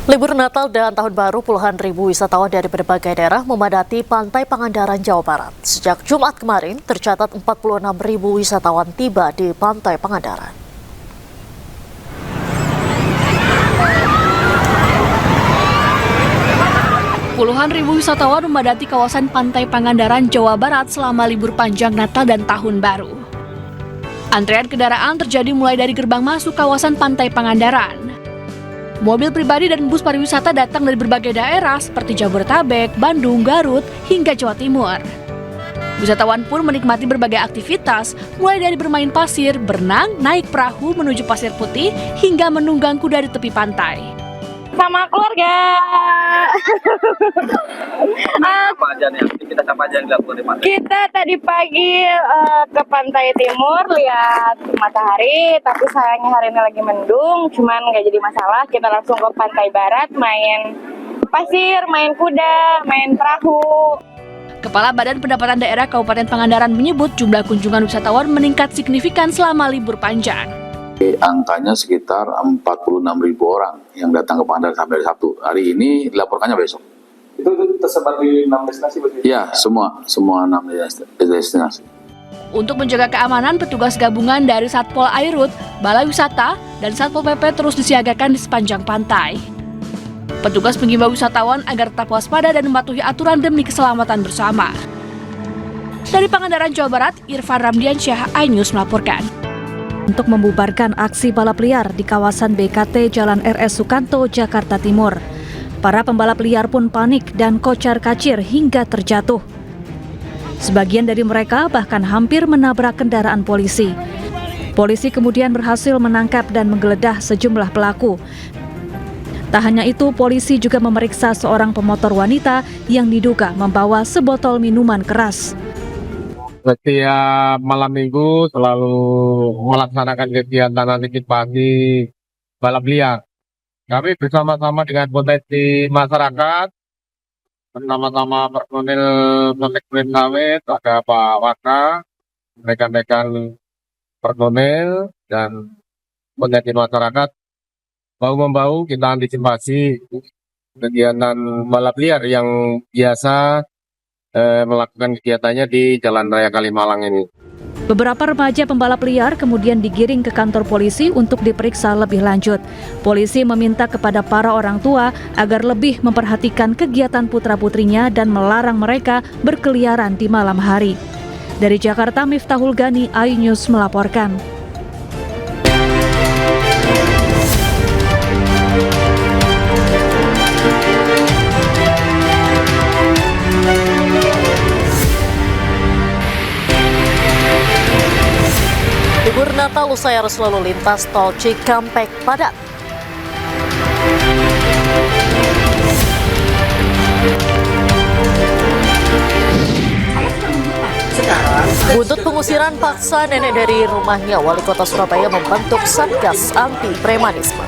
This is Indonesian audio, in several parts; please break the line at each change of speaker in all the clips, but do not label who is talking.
Libur Natal dan Tahun Baru, puluhan ribu wisatawan dari berbagai daerah memadati Pantai Pangandaran, Jawa Barat. Sejak Jumat kemarin, tercatat 46 ribu wisatawan tiba di Pantai Pangandaran.
Puluhan ribu wisatawan memadati kawasan Pantai Pangandaran, Jawa Barat selama libur panjang Natal dan Tahun Baru. Antrean kendaraan terjadi mulai dari gerbang masuk kawasan Pantai Pangandaran. Mobil pribadi dan bus pariwisata datang dari berbagai daerah seperti Jabodetabek, Bandung, Garut, hingga Jawa Timur. Wisatawan pun menikmati berbagai aktivitas, mulai dari bermain pasir, berenang, naik perahu menuju pasir putih, hingga menunggang kuda di tepi pantai.
Sama keluarga.
Apa aja nih aktivitas apa aja yang dilakukan di pantai?
Kita tadi pagi ke Pantai Timur lihat matahari, tapi sayangnya hari ini lagi mendung, cuman nggak jadi masalah. Kita langsung ke Pantai Barat, main pasir, main kuda, main perahu.
Kepala Badan Pendapatan Daerah Kabupaten Pangandaran menyebut jumlah kunjungan wisatawan meningkat signifikan selama libur panjang.
Angkanya sekitar 46.000 orang yang datang ke Pangandaran sampai hari Sabtu. Hari ini dilaporkannya besok.
Itu tersebar di 6 destinasi berarti?
Ya, semua 6 destinasi.
Untuk menjaga keamanan, petugas gabungan dari Satpol Airut, Balai Wisata, dan Satpol PP terus disiagakan di sepanjang pantai. Petugas mengimbau wisatawan agar tetap waspada dan mematuhi aturan demi keselamatan bersama. Dari Pangandaran, Jawa Barat, Irfan Ramdiansyah, iNews melaporkan.
Untuk membubarkan aksi balap liar di kawasan BKT Jalan RS Sukanto, Jakarta Timur. Para pembalap liar pun panik dan kocar-kacir hingga terjatuh. Sebagian dari mereka bahkan hampir menabrak kendaraan polisi. Polisi kemudian berhasil menangkap dan menggeledah sejumlah pelaku. Tak hanya itu, polisi juga memeriksa seorang pemotor wanita yang diduga membawa sebotol minuman keras.
Setiap malam minggu selalu melaksanakan kegiatan antisipasi balap liar. Kami bersama-sama dengan potensi masyarakat, bersama-sama personil Polsek Sawit, ada Pak Waka, rekan-rekan personil dan potensi masyarakat, bahu-membahu kita antisipasi kegiatan balap liar yang biasa melakukan kegiatannya di Jalan Raya Kalimalang ini.
Beberapa remaja pembalap liar kemudian digiring ke kantor polisi untuk diperiksa lebih lanjut. Polisi meminta kepada para orang tua agar lebih memperhatikan kegiatan putra-putrinya dan melarang mereka berkeliaran di malam hari. Dari Jakarta, Miftahul Gani, iNews melaporkan.
Libur Natal usai arus lalu lintas tol Cikampek padat. Buntut pengusiran paksa nenek dari rumahnya, Wali Kota Surabaya membentuk Satgas Anti Premanisme.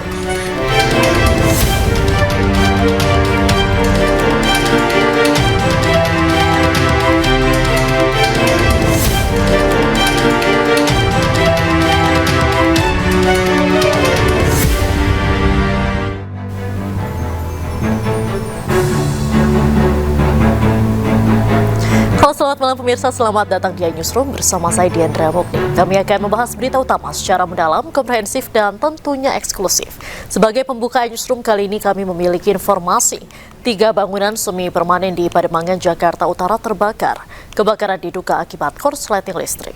Selamat malam pemirsa, selamat datang di iNewsroom bersama saya Diandra Mukni. Kami akan membahas berita utama secara mendalam, komprehensif, dan tentunya eksklusif. Sebagai pembuka iNewsroom kali ini kami memiliki informasi 3 bangunan semi permanen di Pademangan, Jakarta Utara terbakar. Kebakaran diduga akibat korsleting listrik.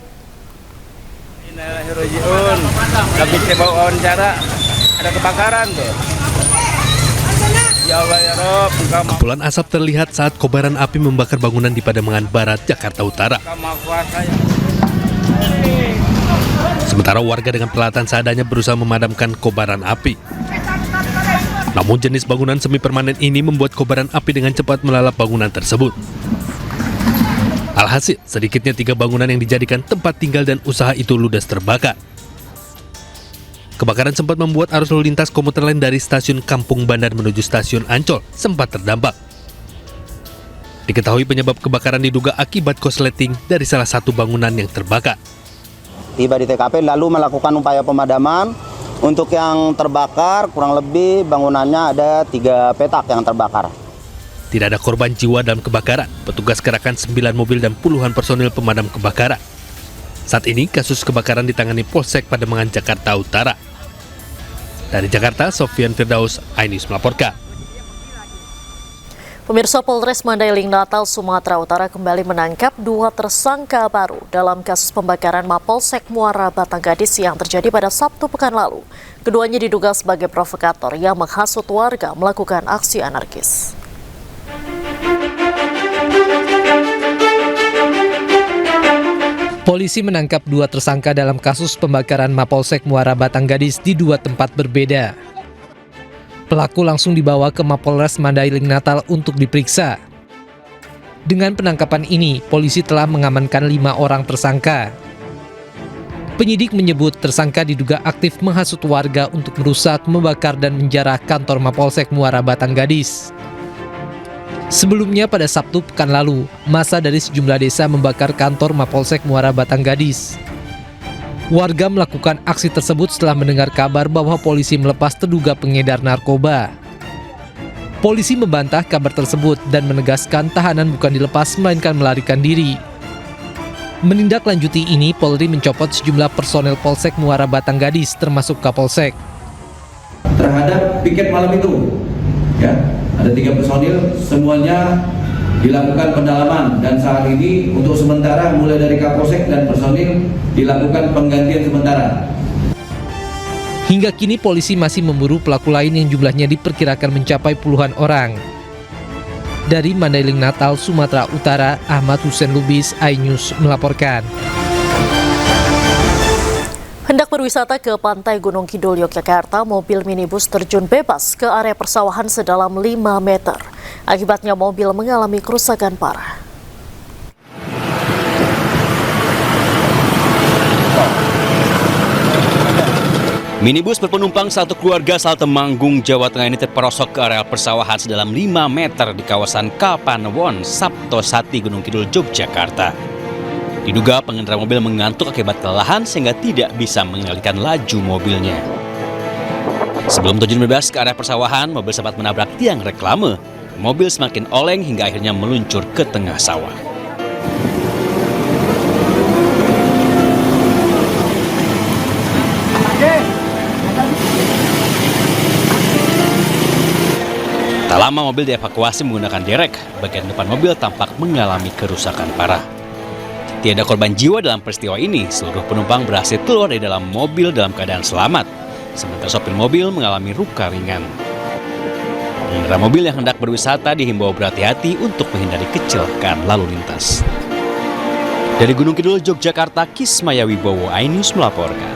Habis saya bawa wawancara, ada kebakaran tuh. Ya Allah ya Rob,
kepulan asap terlihat saat kobaran api membakar bangunan di Pademangan Barat, Jakarta Utara. Sementara warga dengan peralatan seadanya berusaha memadamkan kobaran api. Namun jenis bangunan semi permanen ini membuat kobaran api dengan cepat melalap bangunan tersebut. Alhasil, sedikitnya 3 bangunan yang dijadikan tempat tinggal dan usaha itu ludes terbakar. Kebakaran sempat membuat arus lalu lintas komuter lain dari stasiun Kampung Bandar menuju stasiun Ancol sempat terdampak. Diketahui penyebab kebakaran diduga akibat korsleting dari salah satu bangunan yang terbakar.
Tiba di TKP lalu melakukan upaya pemadaman Untuk yang terbakar kurang lebih bangunannya ada 3 petak yang terbakar.
Tidak ada korban jiwa dalam kebakaran. Petugas kerahkan 9 mobil dan puluhan personil pemadam kebakaran. Saat ini kasus kebakaran ditangani Polsek Pademangan, Jakarta Utara. Dari Jakarta, Sofyan Firdaus, iNews melaporkan.
Pemirsa, Polres Mandailing Natal, Sumatera Utara kembali menangkap 2 tersangka baru dalam kasus pembakaran Mapolsek Muara Batanggadis yang terjadi pada Sabtu pekan lalu. Keduanya diduga sebagai provokator yang menghasut warga melakukan aksi anarkis.
Polisi menangkap 2 tersangka dalam kasus pembakaran Mapolsek Muara Batanggadis di 2 tempat berbeda. Pelaku langsung dibawa ke Mapolres Mandailing Natal untuk diperiksa. Dengan penangkapan ini, polisi telah mengamankan 5 orang tersangka. Penyidik menyebut tersangka diduga aktif menghasut warga untuk merusak, membakar, dan menjarah kantor Mapolsek Muara Batanggadis. Sebelumnya pada Sabtu pekan lalu, massa dari sejumlah desa membakar kantor Mapolsek Muara Batanggadis. Warga melakukan aksi tersebut setelah mendengar kabar bahwa polisi melepas terduga pengedar narkoba. Polisi membantah kabar tersebut dan menegaskan tahanan bukan dilepas melainkan melarikan diri. Menindaklanjuti ini, Polri mencopot sejumlah personel Polsek Muara Batanggadis termasuk Kapolsek.
Terhadap piket malam itu, ya, ada 3 personil, semuanya dilakukan pendalaman dan saat ini untuk sementara mulai dari Kapolsek dan personil dilakukan penggantian sementara.
Hingga kini polisi masih memburu pelaku lain yang jumlahnya diperkirakan mencapai puluhan orang. Dari Mandailing Natal, Sumatera Utara, Ahmad Hussein Lubis, iNews melaporkan.
Hendak berwisata ke Pantai Gunung Kidul, Yogyakarta, mobil minibus terjun bebas ke area persawahan sedalam 5 meter. Akibatnya mobil mengalami kerusakan parah.
Minibus berpenumpang satu keluarga asal Temanggung, Jawa Tengah ini terperosok ke area persawahan sedalam 5 meter di kawasan Kapanewon, Saptosati, Gunung Kidul, Yogyakarta. Diduga pengendara mobil mengantuk akibat kelelahan sehingga tidak bisa mengendalikan laju mobilnya. Sebelum terjun bebas ke area persawahan, mobil sempat menabrak tiang reklame. Mobil semakin oleng hingga akhirnya meluncur ke tengah sawah. Tak lama mobil dievakuasi menggunakan derek. Bagian depan mobil tampak mengalami kerusakan parah. Tiada korban jiwa dalam peristiwa ini. Seluruh penumpang berhasil keluar dari dalam mobil dalam keadaan selamat. Sementara sopir mobil mengalami luka ringan. Pengendara mobil yang hendak berwisata dihimbau berhati-hati untuk menghindari kecelakaan lalu lintas. Dari Gunung Kidul, Yogyakarta, Kismaya Wibowo, iNews melaporkan.